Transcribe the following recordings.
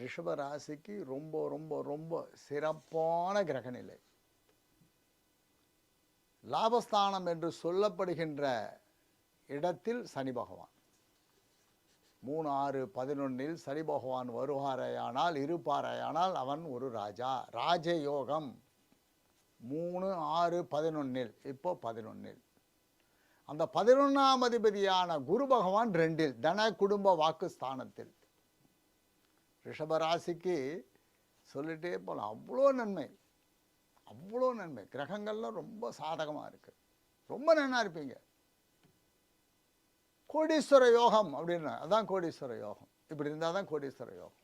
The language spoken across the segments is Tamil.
ரிஷப ராசிக்கு ரொம்ப ரொம்ப ரொம்ப சிறப்பான கிரகநிலை. லாபஸ்தானம் என்று சொல்லப்படுகின்ற இடத்தில் சனி பகவான் 3, 6, 11 சனி பகவான் வருவாரையானால் இருப்பாரையானால் அவன் ஒரு ராஜா. ராஜயோகம் 3, 6, 11 இப்போ 11. அந்த 11ஆம் அதிபதியான குரு பகவான் 2 தன குடும்ப வாக்கு ஸ்தானத்தில். ரிஷபராசிக்கு சொல்லிட்டே போகலாம், அவ்வளோ நன்மை, அவ்வளோ நன்மை. கிரகங்கள்லாம் ரொம்ப சாதகமாக இருக்குது, ரொம்ப நன்னா இருப்பீங்க. கோடீஸ்வர யோகம் அப்படின்னா அதான் கோடீஸ்வர யோகம். இப்படி இருந்தால் தான் கோடீஸ்வர யோகம்.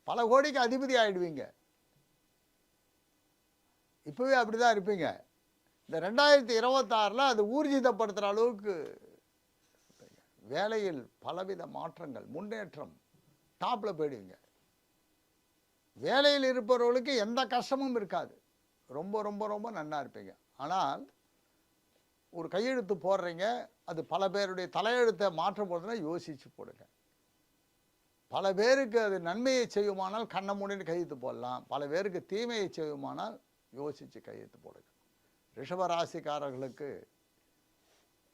பல கோடிக்கு அதிபதி ஆகிடுவீங்க. இப்போவே அப்படி தான் இருப்பீங்க. இந்த 2026 அது ஊர்ஜிதப்படுத்துகிற அளவுக்கு வேலையில் பலவித மாற்றங்கள், முன்னேற்றம், டாப்பில் போயிடுவீங்க. வேலையில் இருப்பவர்களுக்கு எந்த கஷ்டமும் இருக்காது. ரொம்ப ரொம்ப ரொம்ப நன்னா இருப்பீங்க. ஆனால் ஒரு கையெழுத்து போடுறீங்க, அது பல பேருடைய தலையெழுத்தை மாற்ற போதுன்னா யோசித்து போடுங்க. பல பேருக்கு அது நன்மையை செய்யுமானால் கண்ணை மூடின்னு கையெழுத்து போடலாம். பல பேருக்கு தீமையை செய்யுமானால் யோசித்து கையெழுத்து போடுங்க. ரிஷபராசிக்காரர்களுக்கு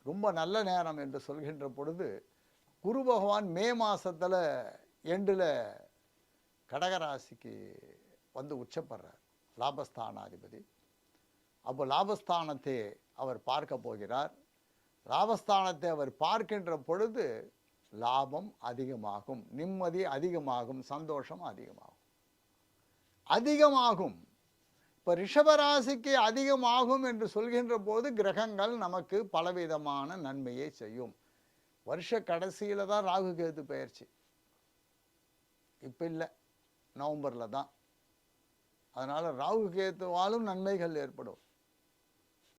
ரொம்ப நல்ல நேரம் என்று சொல்கின்ற பொழுது, குரு பகவான் மே மாதத்தில் எண்டில் கடகராசிக்கு வந்து உச்சப்படுறார், லாபஸ்தானாதிபதி. அப்போ லாபஸ்தானத்தை அவர் பார்க்க போகிறார். லாபஸ்தானத்தை அவர் பார்க்கின்ற பொழுது லாபம் அதிகமாகும், நிம்மதி அதிகமாகும், சந்தோஷம் அதிகமாகும். இப்போ ரிஷபராசிக்கு அதிகமாகும் என்று சொல்கின்ற போது கிரகங்கள் நமக்கு பலவிதமான நன்மையை செய்யும். வருஷ கடைசியில் தான் ராகு கேது பெயர்ச்சி, இப்போ இல்லை, நவம்பரில் தான். அதனால் ராகு கேத்துவாலும் நன்மைகள் ஏற்படும்.